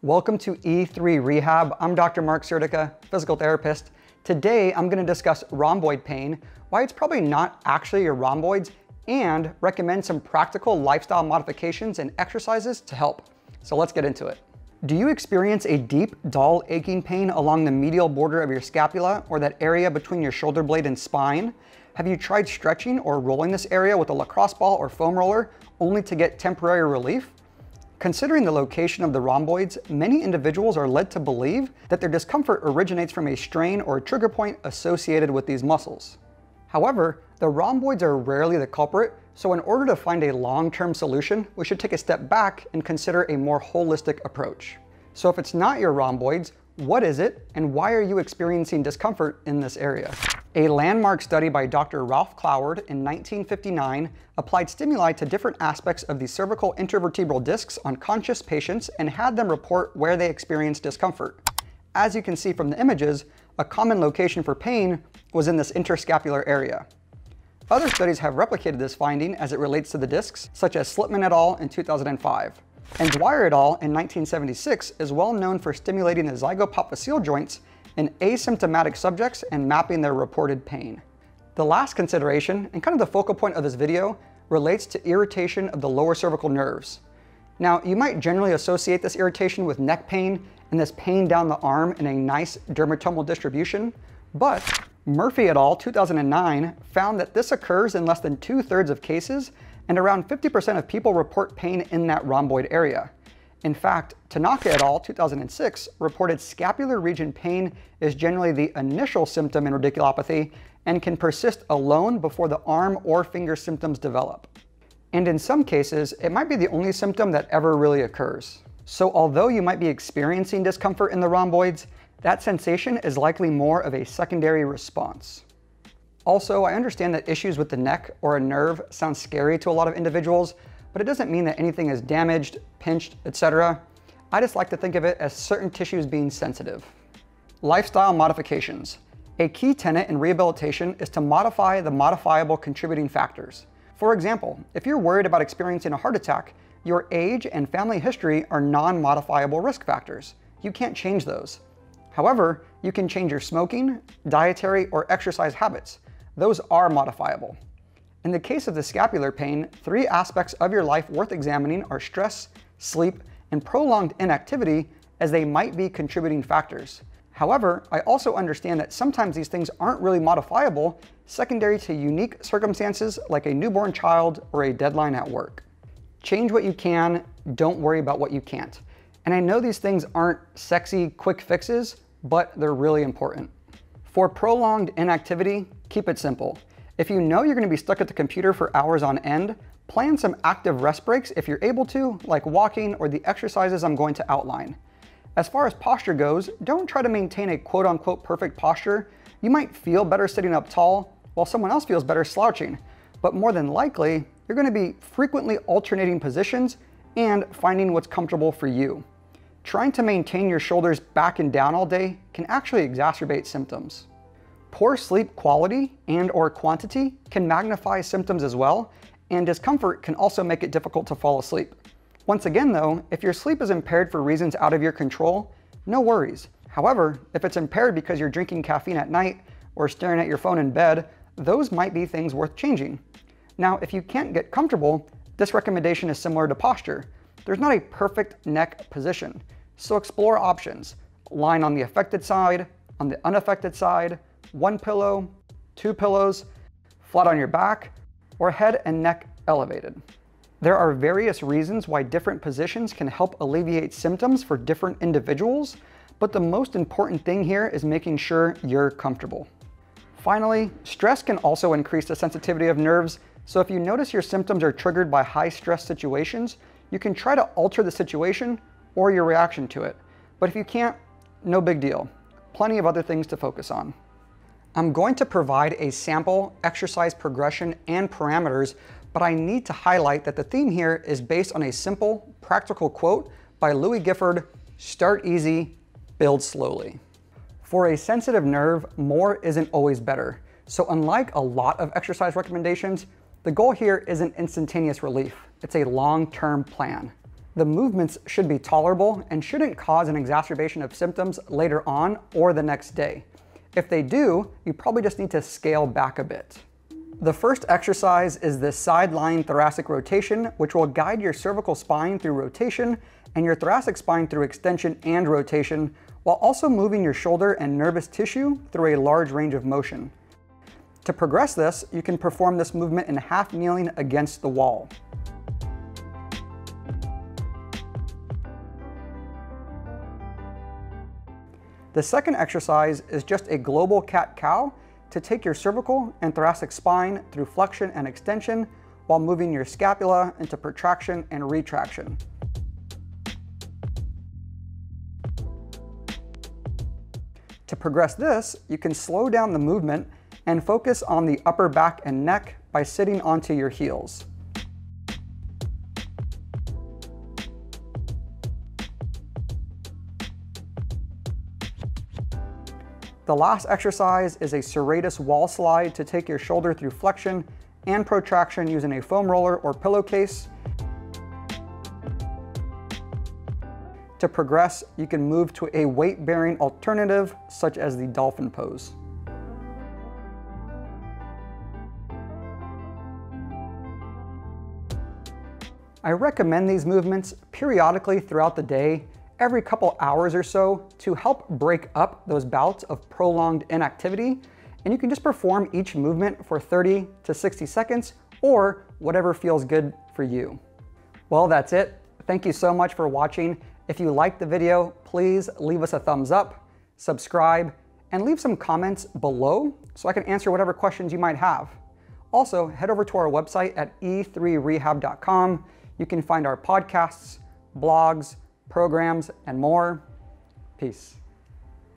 Welcome to E3 Rehab. I'm Dr. Mark Sertica, physical therapist. Today, I'm going to discuss rhomboid pain, why it's probably not actually your rhomboids, and recommend some practical lifestyle modifications and exercises to help. So let's get into it. Do you experience a deep, dull, aching pain along the medial border of your scapula or that area between your shoulder blade and spine? Have you tried stretching or rolling this area with a lacrosse ball or foam roller only to get temporary relief? Considering the location of the rhomboids, many individuals are led to believe that their discomfort originates from a strain or trigger point associated with these muscles. However, the rhomboids are rarely the culprit, so in order to find a long-term solution, we should take a step back and consider a more holistic approach. So if it's not your rhomboids, what is it, and why are you experiencing discomfort in this area? A landmark study by Dr. Ralph Cloward in 1959 applied stimuli to different aspects of the cervical intervertebral discs on conscious patients and had them report where they experienced discomfort. As you can see from the images, a common location for pain was in this interscapular area. Other studies have replicated this finding as it relates to the discs, such as Slipman et al. In 2005. And Dwyer et al. In 1976 is well known for stimulating the zygapophyseal joints in asymptomatic subjects and mapping their reported pain. The last consideration, and kind of the focal point of this video, relates to irritation of the lower cervical nerves. Now, you might generally associate this irritation with neck pain and this pain down the arm in a nice dermatomal distribution, but Murphy et al. 2009 found that this occurs in less than 2/3 of cases, and around 50% of people report pain in that rhomboid area. In fact, Tanaka et al. 2006 reported scapular region pain is generally the initial symptom in radiculopathy and can persist alone before the arm or finger symptoms develop. And in some cases, it might be the only symptom that ever really occurs. So although you might be experiencing discomfort in the rhomboids, that sensation is likely more of a secondary response. Also, I understand that issues with the neck or a nerve sound scary to a lot of individuals, but it doesn't mean that anything is damaged, pinched, etc. I just like to think of it as certain tissues being sensitive. Lifestyle modifications. A key tenet in rehabilitation is to modify the modifiable contributing factors. For example, if you're worried about experiencing a heart attack, your age and family history are non-modifiable risk factors. You can't change those. However, you can change your smoking, dietary, or exercise habits. Those are modifiable. In the case of the scapular pain, 3 aspects of your life worth examining are stress, sleep, and prolonged inactivity, as they might be contributing factors. However, I also understand that sometimes these things aren't really modifiable, secondary to unique circumstances like a newborn child or a deadline at work. Change what you can, don't worry about what you can't. And I know these things aren't sexy, quick fixes, but they're really important. For prolonged inactivity, keep it simple. If you know you're going to be stuck at the computer for hours on end, plan some active rest breaks if you're able to, like walking or the exercises I'm going to outline. As far as posture goes, don't try to maintain a quote-unquote perfect posture. You might feel better sitting up tall, while someone else feels better slouching. But more than likely, you're going to be frequently alternating positions and finding what's comfortable for you. Trying to maintain your shoulders back and down all day can actually exacerbate symptoms. Poor sleep quality and/or quantity can magnify symptoms as well, and discomfort can also make it difficult to fall asleep. Once again though, if your sleep is impaired for reasons out of your control, no worries. However, if it's impaired because you're drinking caffeine at night or staring at your phone in bed, those might be things worth changing. Now, if you can't get comfortable, this recommendation is similar to posture. There's not a perfect neck position, so explore options. Lying on the affected side, on the unaffected side, 1 pillow, 2 pillows, flat on your back, or head and neck elevated. There are various reasons why different positions can help alleviate symptoms for different individuals, but the most important thing here is making sure you're comfortable. Finally, stress can also increase the sensitivity of nerves, so if you notice your symptoms are triggered by high stress situations, you can try to alter the situation or your reaction to it. But if you can't, no big deal. Plenty of other things to focus on. I'm going to provide a sample, exercise progression, and parameters, but I need to highlight that the theme here is based on a simple, practical quote by Louis Gifford: "Start easy, build slowly." For a sensitive nerve, more isn't always better. So unlike a lot of exercise recommendations, the goal here isn't instantaneous relief. It's a long-term plan. The movements should be tolerable and shouldn't cause an exacerbation of symptoms later on or the next day. If they do, you probably just need to scale back a bit. The first exercise is the side-lying thoracic rotation, which will guide your cervical spine through rotation and your thoracic spine through extension and rotation, while also moving your shoulder and nervous tissue through a large range of motion. To progress this, you can perform this movement in half kneeling against the wall. The second exercise is just a global cat-cow to take your cervical and thoracic spine through flexion and extension while moving your scapula into protraction and retraction. To progress this, you can slow down the movement and focus on the upper back and neck by sitting onto your heels. The last exercise is a serratus wall slide to take your shoulder through flexion and protraction using a foam roller or pillowcase. To progress, you can move to a weight-bearing alternative such as the dolphin pose. I recommend these movements periodically throughout the day, every couple hours or so, to help break up those bouts of prolonged inactivity, and you can just perform each movement for 30 to 60 seconds or whatever feels good for you. Well, that's it. Thank you so much for watching. If you liked the video, please leave us a thumbs up, subscribe, and leave some comments below so I can answer whatever questions you might have. Also, head over to our website at e3rehab.com. You can find our podcasts, blogs, programs, and more. Peace.